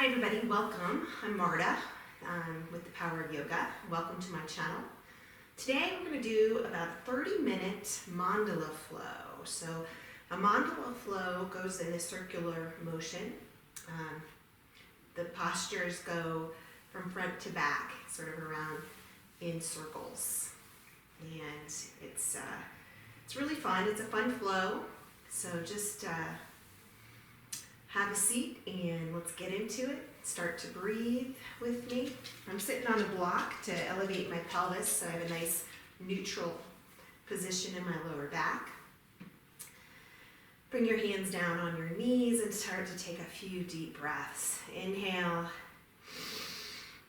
Hi everybody, welcome. I'm Marda with The Power of Yoga. Welcome to my channel. Today we're going to do about a 30-minute Mandala Flow. So a Mandala Flow goes in a circular motion. The postures go from front to back, sort of around in circles. And it's really fun. It's a fun flow. So just have a seat and let's get into it. Start to breathe with me. I'm sitting on a block to elevate my pelvis so I have a nice neutral position in my lower back. Bring your hands down on your knees and start to take a few deep breaths. Inhale.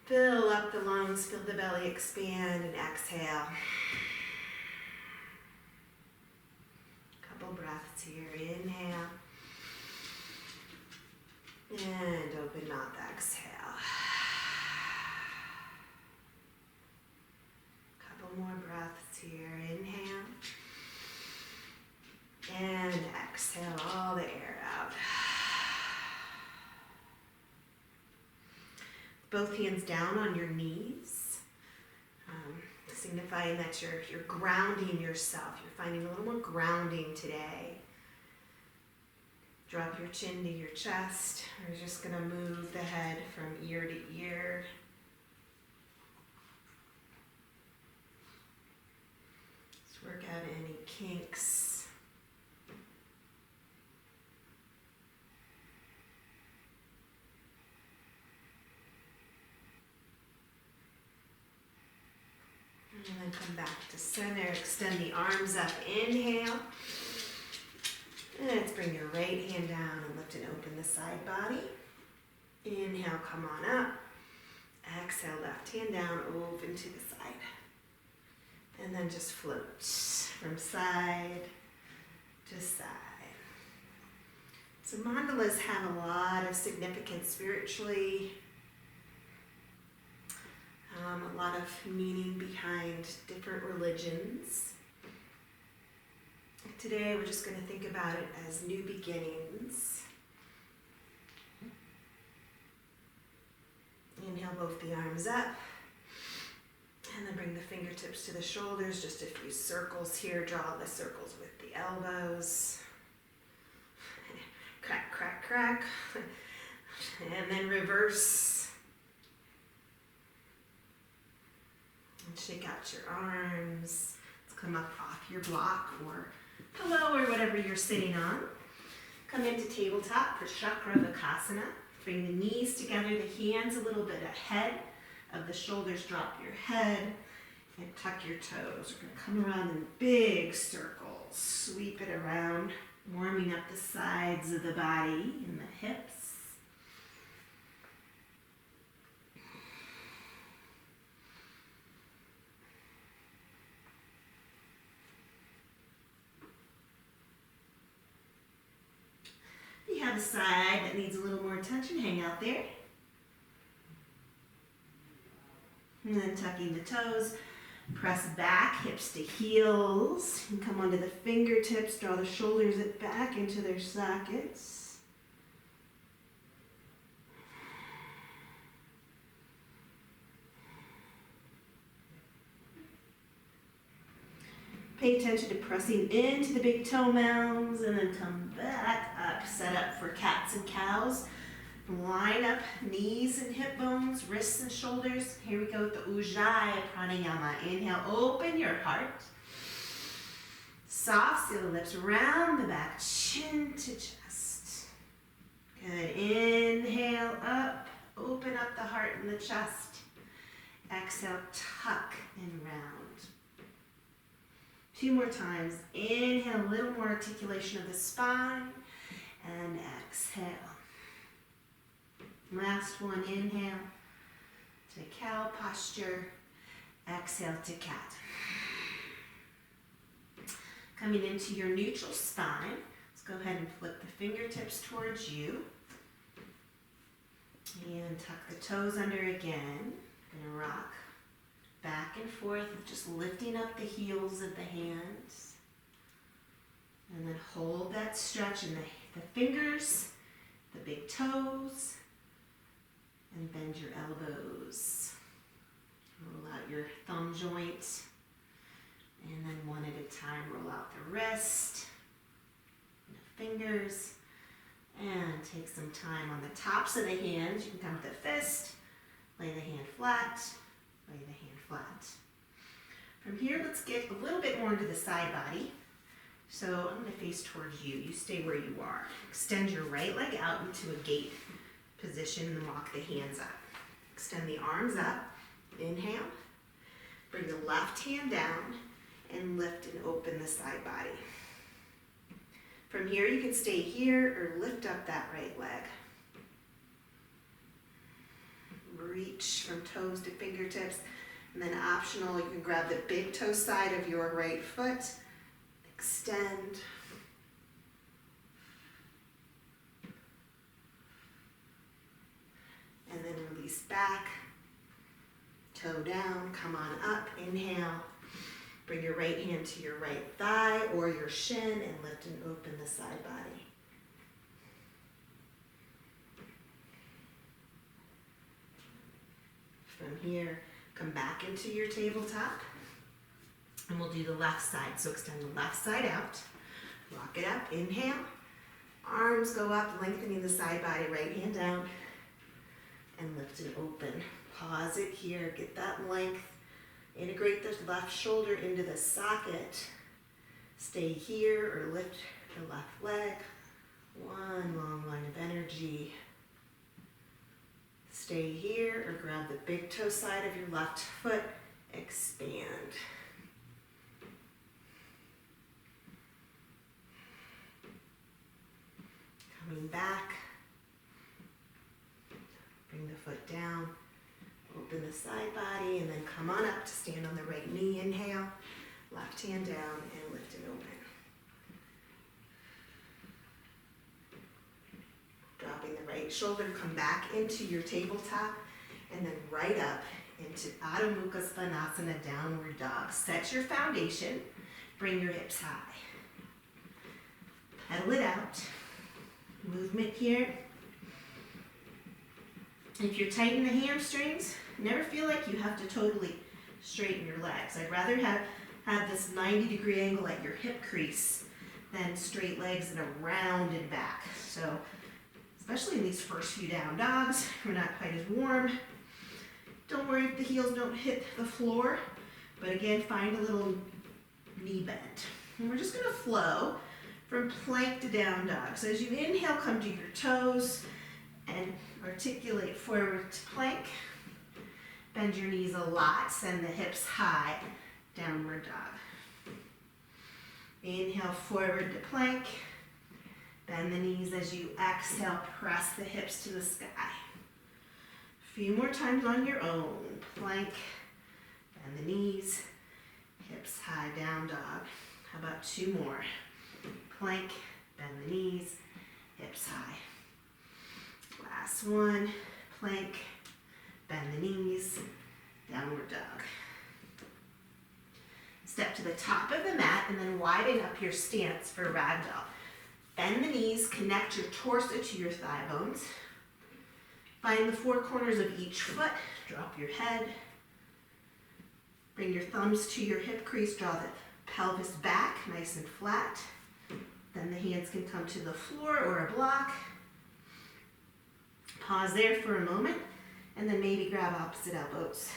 Fill up the lungs, feel the belly expand, and exhale. Couple breaths here. Inhale. And open mouth, exhale. Couple more breaths here. Inhale. And exhale all the air out. Both hands down on your knees, signifying that you're grounding yourself. You're finding a little more grounding today. Drop your chin to your chest. We're just going to move the head from ear to ear. Let's work out any kinks. And then come back to center. Extend the arms up. Inhale. And let's bring your right hand down and lift and open the side body. Inhale, come on up. Exhale, left hand down, open to the side. And then just float from side to side. So mandalas have a lot of significance spiritually. A lot of meaning behind different religions. Today we're just going to think about it as new beginnings. Inhale both the arms up. And then bring the fingertips to the shoulders. Just a few circles here. Draw the circles with the elbows. Crack, crack, crack. And then reverse. And shake out your arms. Let's come up off your block or pillow or whatever you're sitting on. Come into tabletop for Chakravakasana. Bring the knees together, the hands a little bit ahead of the shoulders. Drop your head and tuck your toes. We're going to come around in big circles. Sweep it around, warming up the sides of the body and the hips. You have a side that needs a little more attention, hang out there. And then tucking the toes, press back, hips to heels. And come onto the fingertips, draw the shoulders back into their sockets. Pay attention to pressing into the big toe mounds and then come back up. Set up for cats and cows. Line up knees and hip bones, wrists and shoulders. Here we go with the Ujjayi Pranayama. Inhale, open your heart. Soft, seal the lips, round the back, chin to chest. Good. Inhale up, open up the heart and the chest. Exhale, tuck and round. Two more times. Inhale, a little more articulation of the spine. And exhale. Last one, inhale to cow posture. Exhale to cat. Coming into your neutral spine. Let's go ahead and flip the fingertips towards you. And tuck the toes under again. Gonna rock back and forth, just lifting up the heels of the hands. And then hold that stretch in the fingers, the big toes, And bend your elbows. Roll out your thumb joint. And then one at a time, roll out the wrist, the fingers, and take some time on the tops of the hands. You can come to the fist, lay the hand flat, lay the hand flat. From here, let's get a little bit more into the side body. So I'm going to face towards you. You stay where you are. Extend your right leg out into a gate position and walk the hands up. Extend the arms up. Inhale. Bring the left hand down and lift and open the side body. From here, you can stay here or lift up that right leg. Reach from toes to fingertips, and then optional, you can grab the big toe side of your right foot, extend. And then release back, toe down, come on up, inhale. Bring your right hand to your right thigh or your shin and lift and open the side body. From here, come back into your tabletop and we'll do the left side. So extend the left side out, rock it up, inhale. Arms go up, lengthening the side body, right hand down and lift and open. Pause it here, get that length. Integrate the left shoulder into the socket. Stay here or lift the left leg. One long line of energy. Stay here or grab the big toe side of your left foot. Expand. Coming back. Bring the foot down. Open the side body and then come on up to stand on the right knee. Inhale, left hand down and lift and open. Dropping the right shoulder, come back into your tabletop and then right up into Adho Mukha Svanasana, downward dog. Set your foundation, bring your hips high. Pedal it out. Movement here. If you're tight in the hamstrings, never feel like you have to totally straighten your legs. I'd rather have this 90-degree angle at your hip crease than straight legs and a rounded back. So, especially in these first few down dogs, we're not quite as warm. Don't worry if the heels don't hit the floor, but again, find a little knee bend. And we're just gonna flow from plank to down dog. So as you inhale, come to your toes and articulate forward to plank. Bend your knees a lot, send the hips high, downward dog. Inhale forward to plank. Bend the knees as you exhale, press the hips to the sky. A few more times on your own. Plank, bend the knees, hips high, down dog. How about two more? Plank, bend the knees, hips high. Last one, plank, bend the knees, downward dog. Step to the top of the mat and then widen up your stance for ragdoll. Bend the knees, connect your torso to your thigh bones. Find the four corners of each foot, drop your head. Bring your thumbs to your hip crease, draw the pelvis back, nice and flat. Then the hands can come to the floor or a block. Pause there for a moment, and then maybe grab opposite elbows.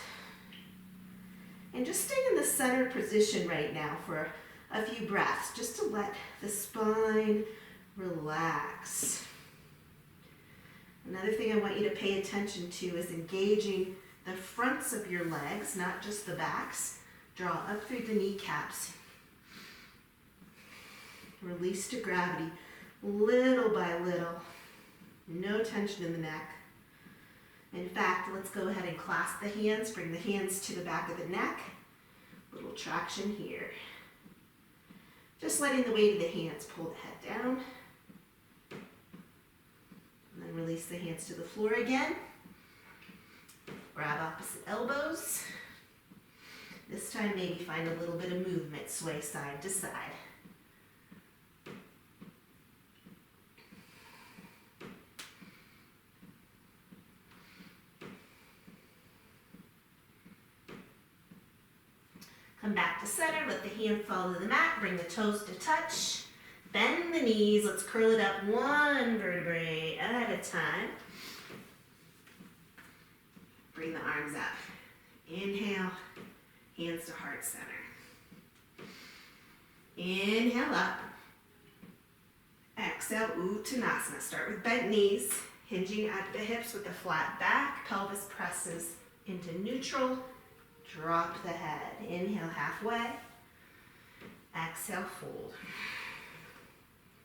And just stay in the center position right now for a few breaths, just to let the spine relax. Another thing I want you to pay attention to is engaging the fronts of your legs, not just the backs. Draw up through the kneecaps. Release to gravity, little by little. No tension in the neck. In fact, let's go ahead and clasp the hands. Bring the hands to the back of the neck. Little traction here. Just letting the weight of the hands pull the head down. And then release the hands to the floor again. Grab opposite elbows. This time maybe find a little bit of movement, sway side to side. Come back to center, let the hands fall to the mat, bring the toes to touch. Bend the knees, let's curl it up one vertebrae at a time. Bring the arms up. Inhale, hands to heart center. Inhale up. Exhale, Uttanasana. Start with bent knees, hinging at the hips with a flat back. Pelvis presses into neutral. Drop the head. Inhale halfway. Exhale, fold.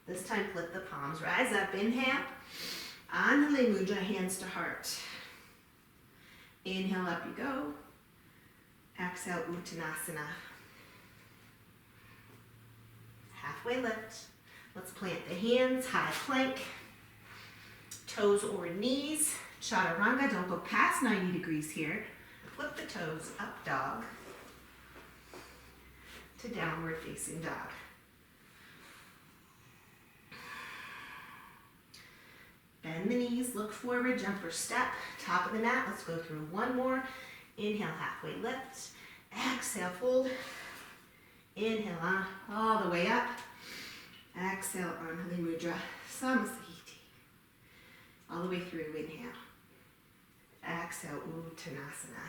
This time flip the palms. Rise up. Inhale. Anjali Mudra, hands to heart. Inhale, up you go. Exhale, Uttanasana. Halfway lift. Let's plant the hands, high plank. Toes or knees. Chaturanga, don't go past 90 degrees here. Flip the toes, up dog to downward facing dog. Bend the knees, look forward, jump or step, top of the mat. Let's go through one more. Inhale, halfway lift. Exhale, fold. Inhale, on, all the way up. Exhale, Anjali Mudra, Samasahiti. All the way through, inhale. Exhale, Uttanasana.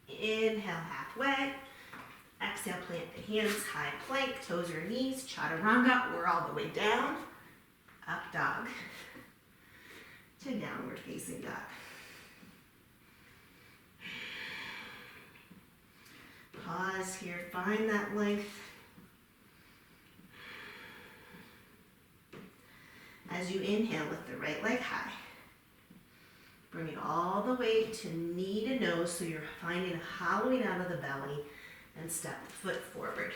Inhale, halfway. Exhale, plant the hands, high plank, toes or knees, chaturanga, or all the way down. Up dog to downward facing dog. Pause here, find that length. As you inhale, lift the right leg high. Bring it all the way to knee to nose so you're finding a hollowing out of the belly, and step the foot forward.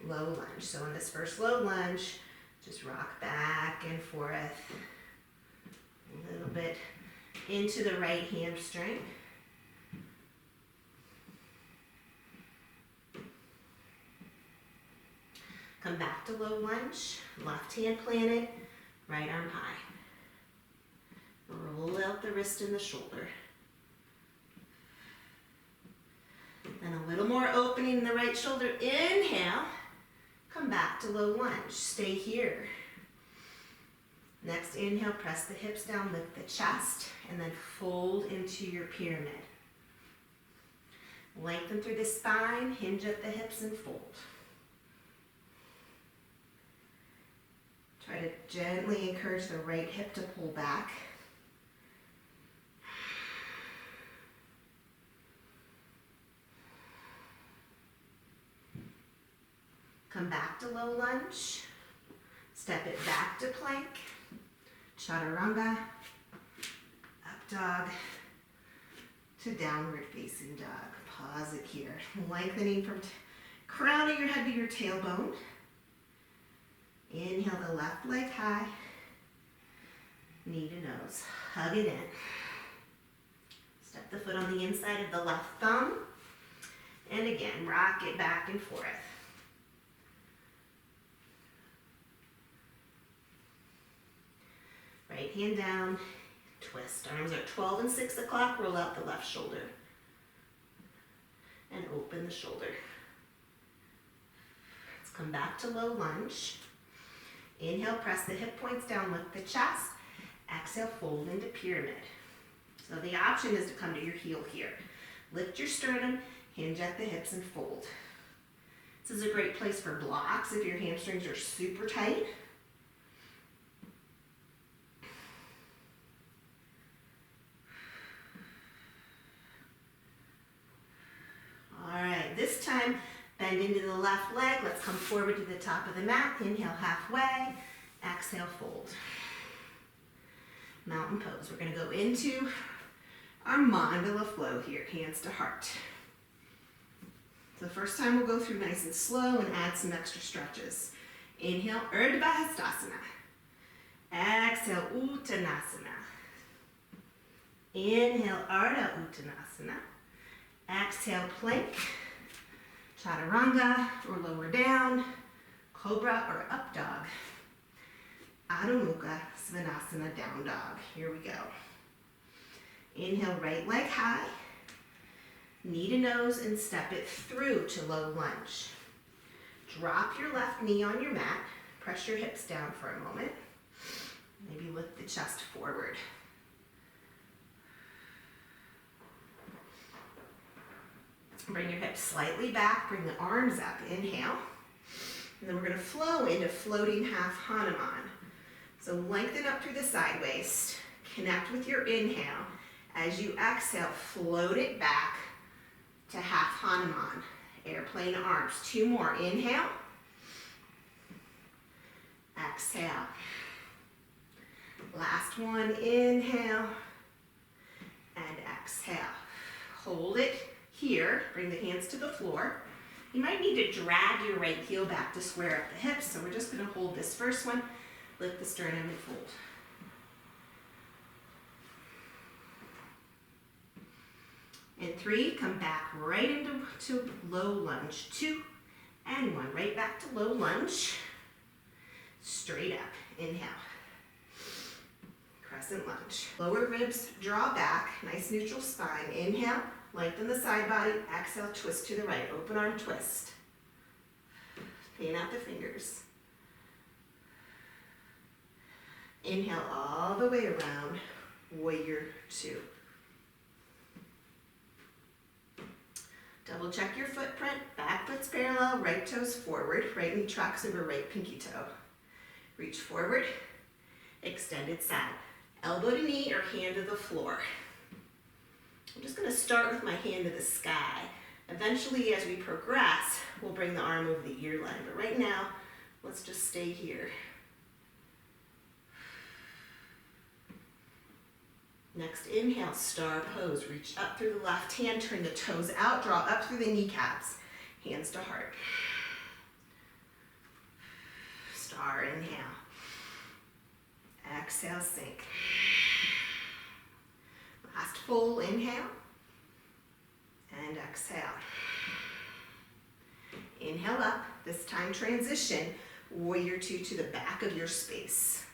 Low lunge. So in this first low lunge, just rock back and forth a little bit into the right hamstring. Come back to low lunge, left hand planted, right arm high. Roll out the wrist and the shoulder. Then a little more opening in the right shoulder. Inhale. Come back to low lunge. Stay here. Next inhale, press the hips down, lift the chest, and then fold into your pyramid. Lengthen through the spine, hinge at the hips, and fold. Try to gently encourage the right hip to pull back. Come back to low lunge. Step it back to plank. Chaturanga. Up dog to downward facing dog. Pause it here. Lengthening from crown of your head to your tailbone. Inhale the left leg high. Knee to nose. Hug it in. Step the foot on the inside of the left thumb. And again, rock it back and forth. Right hand down, twist. Arms are 12 and 6 o'clock. Roll out the left shoulder. And open the shoulder. Let's come back to low lunge. Inhale, press the hip points down, lift the chest. Exhale, fold into pyramid. So the option is to come to your heel here. Lift your sternum, hinge at the hips, and fold. This is a great place for blocks if your hamstrings are super tight. All right, this time, bend into the left leg. Let's come forward to the top of the mat. Inhale halfway. Exhale, fold. Mountain pose. We're going to go into our Mandala Flow here, hands to heart. So the first time we'll go through nice and slow and add some extra stretches. Inhale, Urdhva Hastasana. Exhale, Uttanasana. Inhale, Ardha Uttanasana. Exhale, plank, chaturanga, or lower down, cobra or up dog. Adho Mukha Svanasana, down dog. Here we go. Inhale, right leg high. Knee to nose and step it through to low lunge. Drop your left knee on your mat. Press your hips down for a moment. Maybe lift the chest forward. Bring your hips slightly back. Bring the arms up. Inhale. And then we're going to flow into floating half Hanuman. So lengthen up through the side waist. Connect with your inhale. As you exhale, float it back to half Hanuman. Airplane arms. 2 more. Inhale. Exhale. Last one. Inhale. And exhale. Hold it here. Bring the hands to the floor. You might need to drag your right heel back to square up the hips. So we're just going to hold this first one. Lift the sternum and fold. And 3, come back right into low lunge. 2 and 1, right back to low lunge. Straight up, inhale. Crescent lunge. Lower ribs draw back, nice neutral spine. Inhale, lengthen the side body. Exhale, twist to the right, open arm twist. Fan out the fingers. Inhale all the way around, warrior 2. Double check your footprint, back foot's parallel, right toes forward, right knee tracks over right pinky toe. Reach forward, extended side. Elbow to knee or hand to the floor. I'm just going to start with my hand to the sky. Eventually, as we progress, we'll bring the arm over the ear line. But right now, let's just stay here. Next, inhale, star pose. Reach up through the left hand, turn the toes out, draw up through the kneecaps. Hands to heart. Star, inhale. Exhale, sink. Last full inhale. And exhale. Inhale up. This time transition, warrior 2 to the back of your space.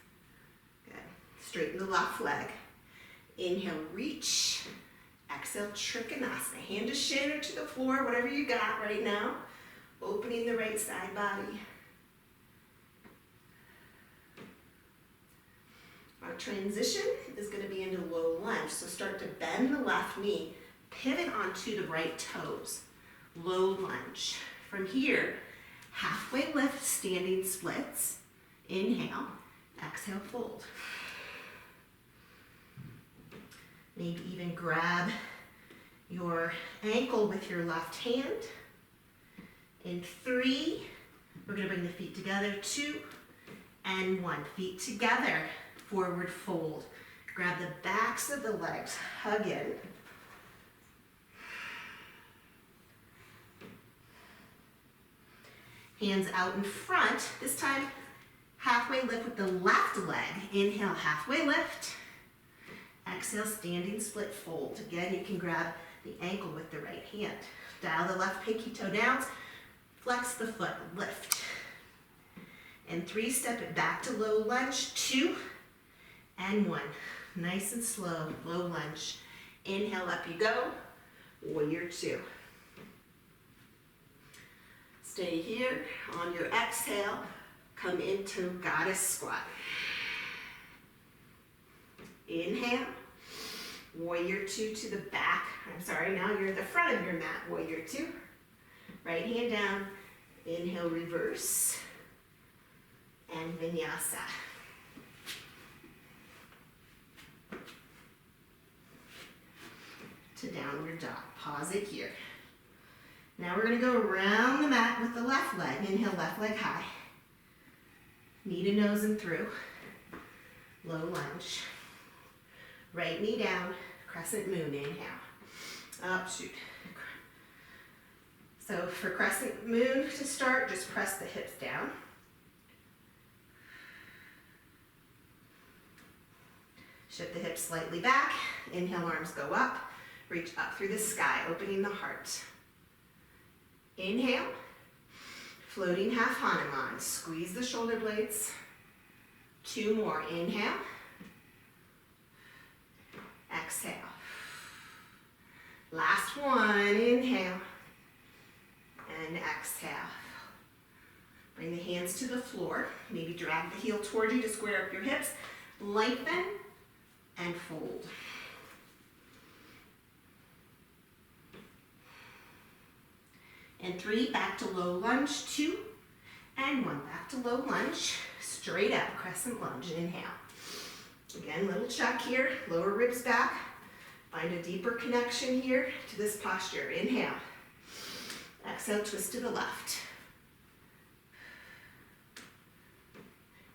Good. Straighten the left leg. Inhale, reach. Exhale, Trikonasana. Hand to shin or to the floor, whatever you got right now. Opening the right side body. Our transition is going to be into low lunge. So start to bend the left knee. Pivot onto the right toes. Low lunge. From here, halfway lift, standing splits. Inhale. Exhale, fold. Maybe even grab your ankle with your left hand. In 3, we're going to bring the feet together. 2 and 1. Feet together. Forward fold. Grab the backs of the legs. Hug in. Hands out in front. This time, halfway lift with the left leg. Inhale, halfway lift. Exhale, standing split fold. Again, you can grab the ankle with the right hand. Dial the left pinky toe down. Flex the foot, lift. And 3, step it back to low lunge. 2 and 1. Nice and slow, low lunge. Inhale, up you go. Warrior 2. Stay here. On your exhale, come into goddess squat. Inhale, warrior 2 to the back. I'm sorry, now you're at the front of your mat, warrior 2. Right hand down, inhale, reverse, and vinyasa. To downward dog. Pause it here. Now we're going to go around the mat with the left leg. Inhale, left leg high. Knee to nose and through. Low lunge. Right knee down, crescent moon, inhale. Up, shoot. So for crescent moon to start, just press the hips down. Shift the hips slightly back. Inhale, arms go up. Reach up through the sky, opening the heart. Inhale, floating half Hanuman. Squeeze the shoulder blades. 2 more, inhale. Exhale. last one, inhale, and exhale. Bring the hands to the floor. Maybe drag the heel toward you to square up your hips. Lengthen and fold. And 3, back to low lunge, 2, and 1, back to low lunge, straight up, crescent lunge, inhale. Again, little check here, lower ribs back. Find a deeper connection here to this posture, inhale. Exhale, twist to the left.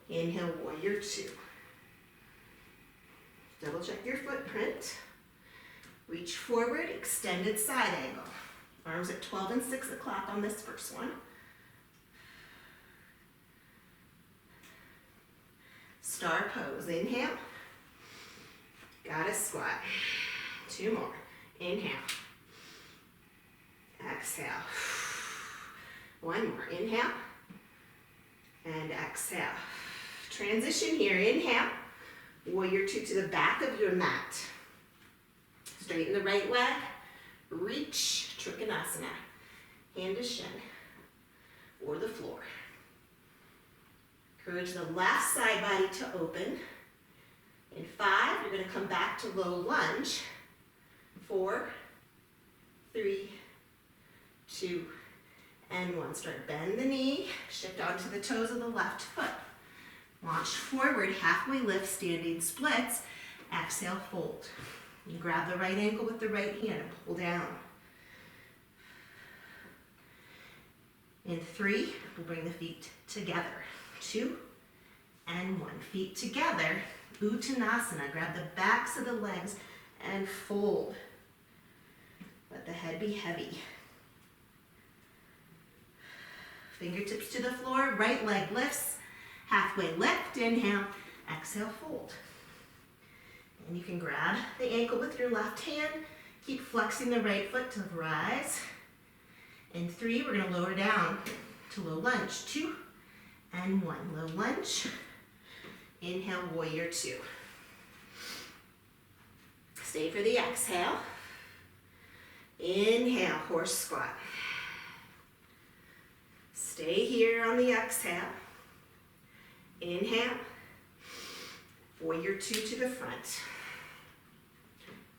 Inhale, warrior 2. Double check your footprint. Reach forward, extended side angle. Arms at 12 and 6 o'clock on this first one. Star pose, inhale. Goddess squat. 2 more. Inhale. Exhale. 1 more. Inhale. And exhale. Transition here. Inhale. Warrior 2 to the back of your mat. Straighten the right leg. Reach. Trikonasana. Hand to shin. Or the floor. Encourage the left side body to open. In 5, you're going to come back to low lunge. 4, 3, 2, and 1. Start, bend the knee, shift onto the toes of the left foot. Launch forward, halfway lift, standing splits. Exhale, fold. You grab the right ankle with the right hand and pull down. In 3, we'll bring the feet together. 2, and 1. Feet together. Uttanasana. Grab the backs of the legs and fold. Let the head be heavy. Fingertips to the floor. Right leg lifts. Halfway lift. Inhale. Exhale, fold. And you can grab the ankle with your left hand. Keep flexing the right foot to rise. In 3, we're going to lower down to low lunge. 2, and 1. Low lunge. Inhale, warrior 2. Stay for the exhale. Inhale, horse squat. Stay here on the exhale. Inhale. Warrior 2 to the front.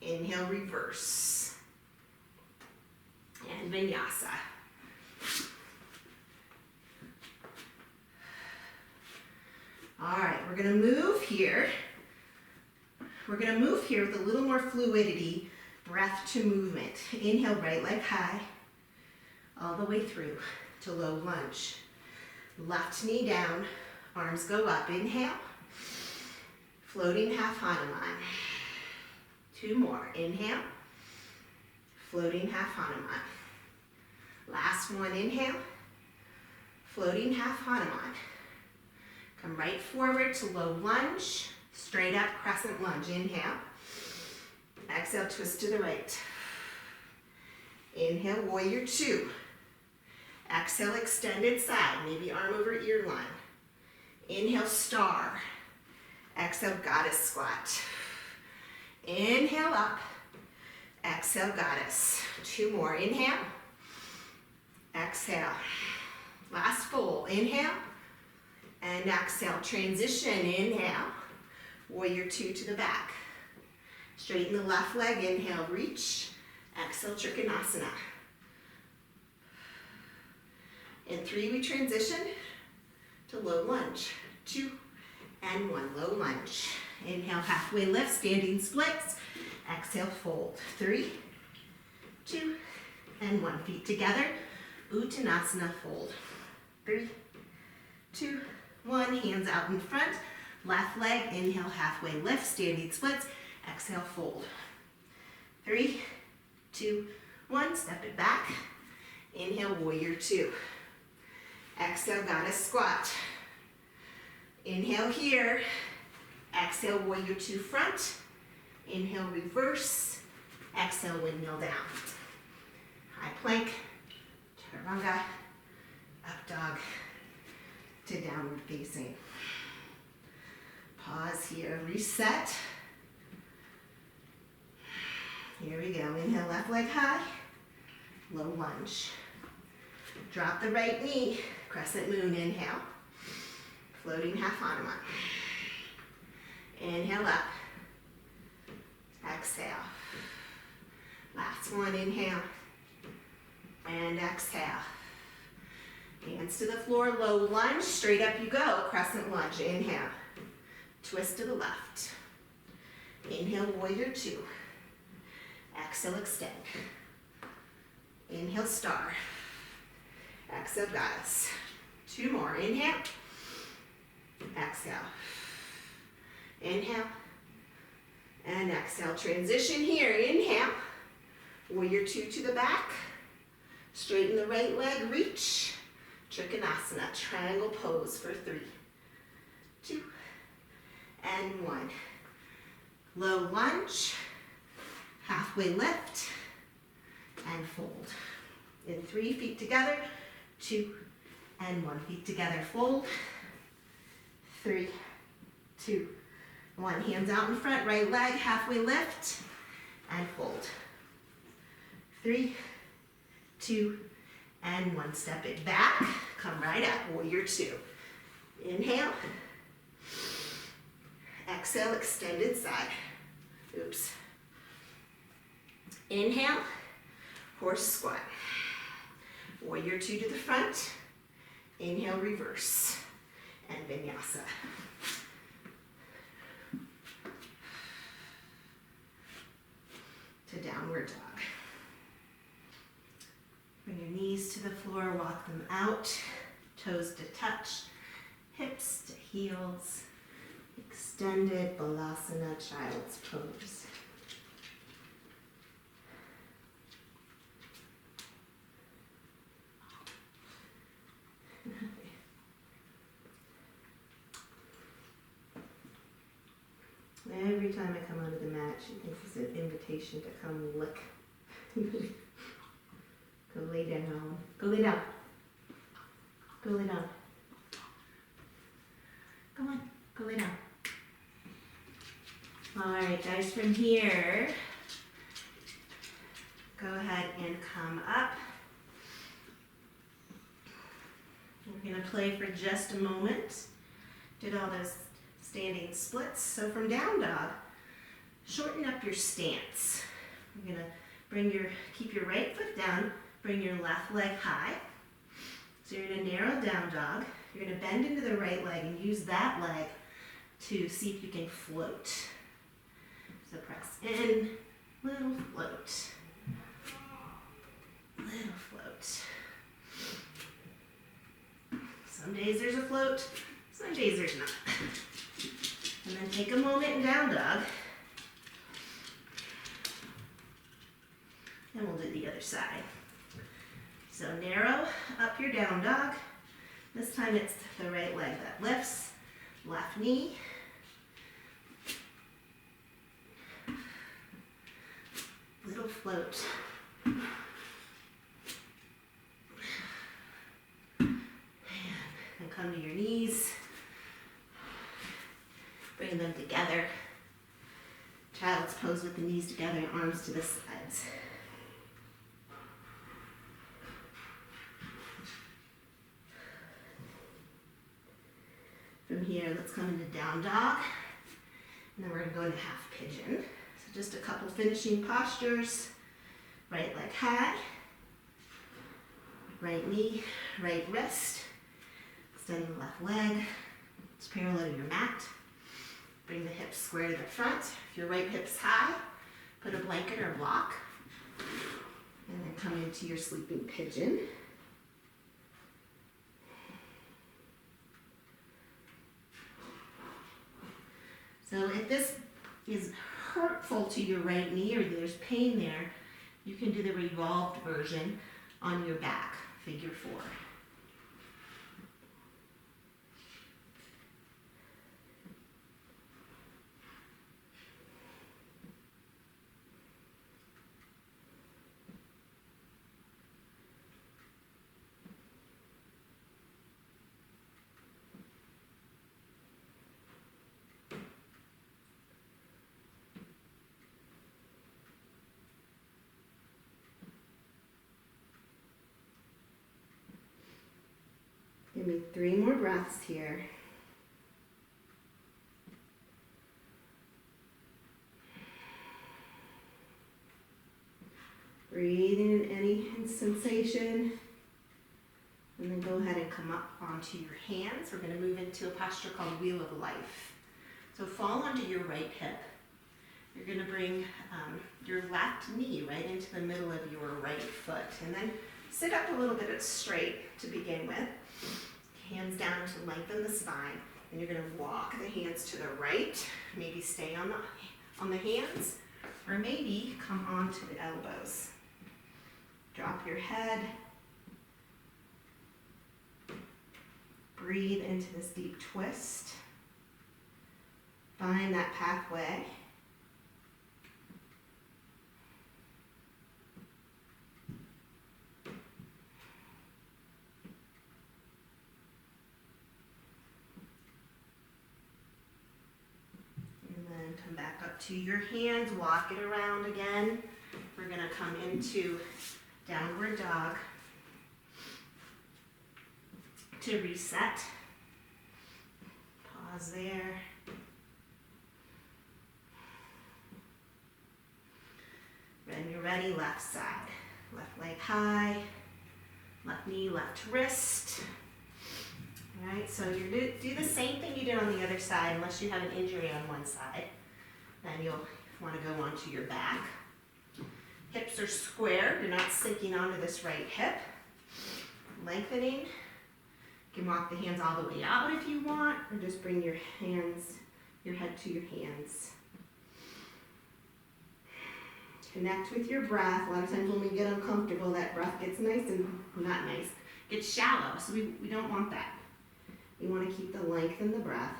Inhale, reverse. And Vinyasa. All right, we're going to move here. We're going to move here with a little more fluidity, breath to movement. Inhale, right leg high, all the way through to low lunge. Left knee down, arms go up. Inhale, floating half Hanuman. 2 more. Inhale, floating half Hanuman. Last one, inhale, floating half Hanuman. Come right forward to low lunge, straight up crescent lunge. Inhale. Exhale, twist to the right. Inhale, warrior 2. Exhale, extended side, maybe arm over ear line. Inhale, star. Exhale, goddess squat. Inhale, up. Exhale, goddess. 2 more. Inhale. Exhale. Last full. Inhale. And exhale, transition, inhale, warrior 2 to the back. Straighten the left leg, inhale, reach, exhale, Trikonasana. In 3, we transition to low lunge. 2, and 1, low lunge. Inhale, halfway lift, standing splits. Exhale, fold. 3, 2, and 1. Feet together, Uttanasana, fold. 3, 2, 1, hands out in front, left leg, inhale, halfway lift, standing splits, exhale, fold. 3, 2, 1, step it back, inhale, warrior 2. Exhale, goddess squat. Inhale here, exhale, warrior 2 front, inhale, reverse, exhale, windmill down. High plank, chaturanga, up dog, to downward facing. Pause here, reset. Here we go, inhale left leg high, low lunge. Drop the right knee, crescent moon, inhale. Floating half Hanuman. Inhale up. Exhale. Last one, inhale. And exhale. Hands to the floor, low lunge, straight up you go. Crescent lunge, inhale. Twist to the left. Inhale, warrior two. Exhale, extend. Inhale, star. Exhale, goddess. Two more, inhale. Exhale. Inhale. And exhale. Transition here, inhale. Warrior two to the back. Straighten the right leg, reach. Trikonasana, triangle pose for 3, 2, and 1. Low lunge, halfway lift, and fold. In 3, feet together, 2, and 1. Feet together, fold. 3, 2, 1. Hands out in front, right leg, halfway lift, and fold. 3, 2, and 1. Step it back, come right up, warrior two. Inhale. Exhale, extended side. Oops. Inhale, horse squat. Warrior two to the front. Inhale, reverse. And Vinyasa. To downward dog. Bring your knees to the floor, walk them out, toes to touch, hips to heels, extended Balasana, child's pose. Every time I come onto the mat, she thinks it's an invitation to come lick. Go lay down. Go lay down. Go lay down. Come on. Go lay down. All right, guys, from here, go ahead and come up. We're going to play for just a moment. Did all those standing splits. So from down dog, shorten up your stance. We're going to keep your right foot down. Bring your left leg high. So you're going to narrow down dog. You're going to bend into the right leg and use that leg to see if you can float. So press in, little float. Little float. Some days there's a float, some days there's not. And then take a moment in down dog. And we'll do the other side. So narrow up your down dog. This time it's the right leg that lifts, left knee. Little float. And come to your knees. Bring them together. Child's pose with the knees together, arms to the sides. From here, let's come into down dog, and then we're going to go into half pigeon. So just a couple finishing postures. Right leg high, right knee, right wrist. Extend the left leg. It's parallel to your mat. Bring the hips square to the front. If your right hip's high, put a blanket or block. And then come into your sleeping pigeon. So if this is hurtful to your right knee or there's pain there, you can do the revolved version on your back, figure 4. me 3 more breaths here. Breathe in any sensation. And then go ahead and come up onto your hands. We're going to move into a posture called Wheel of Life. So fall onto your right hip. You're going to bring your left knee right into the middle of your right foot. And then sit up a little bit straight to begin with. Hands down to lengthen the spine. And you're going to walk the hands to the right. Maybe stay on the hands. Or maybe come onto the elbows. Drop your head. Breathe into this deep twist. Find that pathway. And then come back up to your hands, walk it around again. We're going to come into downward dog. To reset, pause there. When you're ready, left side. Left leg high, left knee, left wrist. All right, so you do the same thing you did on the other side, unless you have an injury on one side. Then you'll want to go onto your back. Hips are square, you're not sinking onto this right hip. Lengthening. You can walk the hands all the way out if you want, or just bring your head to your hands. Connect with your breath. A lot of times when we get uncomfortable, that breath gets gets shallow, so we don't want that. We want to keep the length in the breath.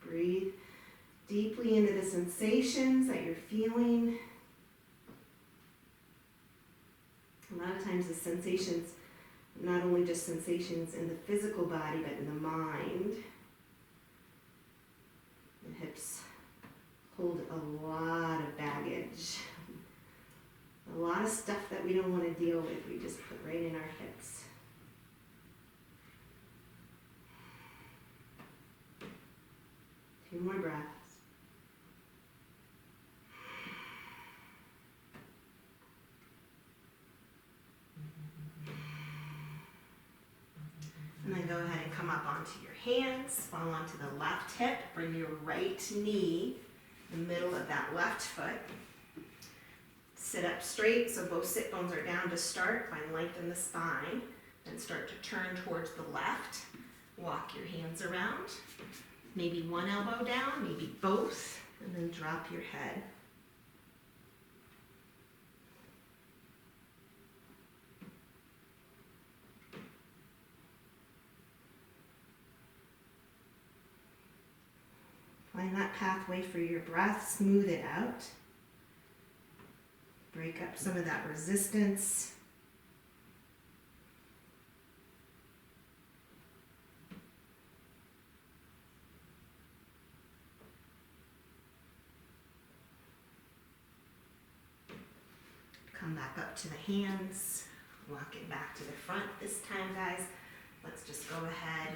Breathe deeply into the sensations that you're feeling. A lot of times the sensations, not only just sensations in the physical body, but in the mind. The hips hold a lot of baggage. A lot of stuff that we don't want to deal with, we just put right in our hips. Two more breaths. And then go ahead and come up onto your hands, fall onto the left hip, bring your right knee in the middle of that left foot. Sit up straight, so both sit bones are down to start. Find length in the spine. Then start to turn towards the left. Walk your hands around. Maybe one elbow down, maybe both, and then drop your head. Find that pathway for your breath, smooth it out. Break up some of that resistance. Come back up to the hands, walk it back to the front. This time, guys, let's just go ahead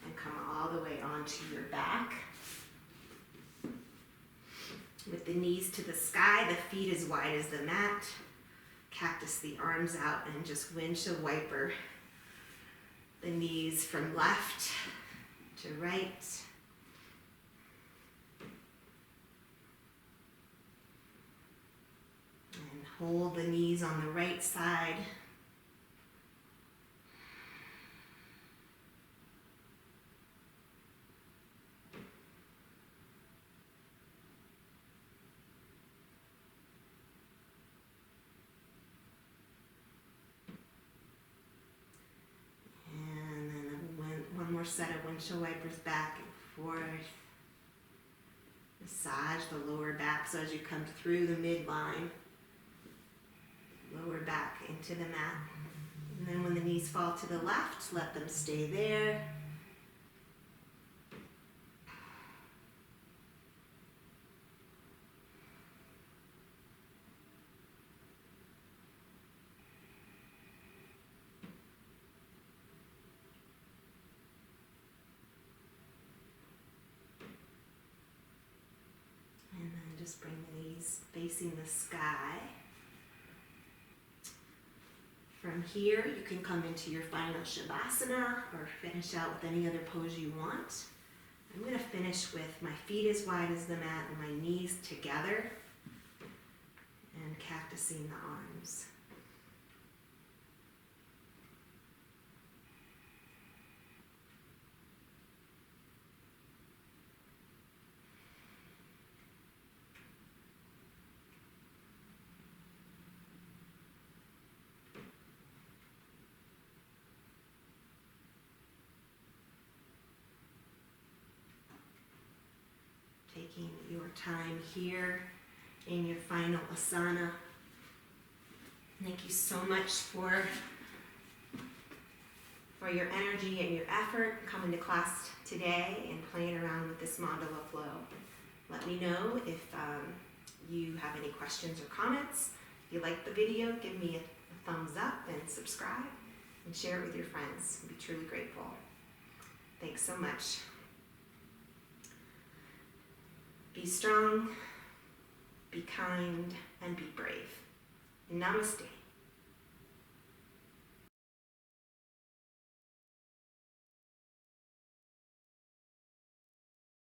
and come all the way onto your back. With the knees to the sky, the feet as wide as the mat. Cactus the arms out and just windshield wiper the knees from left to right. And hold the knees on the right side. Set of windshield wipers back and forth. Massage the lower back, so as you come through the midline, lower back into the mat. And then when the knees fall to the left, let them stay there. And then just bring the knees facing the sky. From here, you can come into your final Shavasana or finish out with any other pose you want. I'm going to finish with my feet as wide as the mat and my knees together and cactusing the arms. Taking your time here in your final asana. Thank you so much for your energy and your effort coming to class today and playing around with this Mandala Flow. Let me know if you have any questions or comments. If you like the video, give me a thumbs up and subscribe and share it with your friends. I'd be truly grateful. Thanks so much. Be strong, be kind, and be brave. Namaste.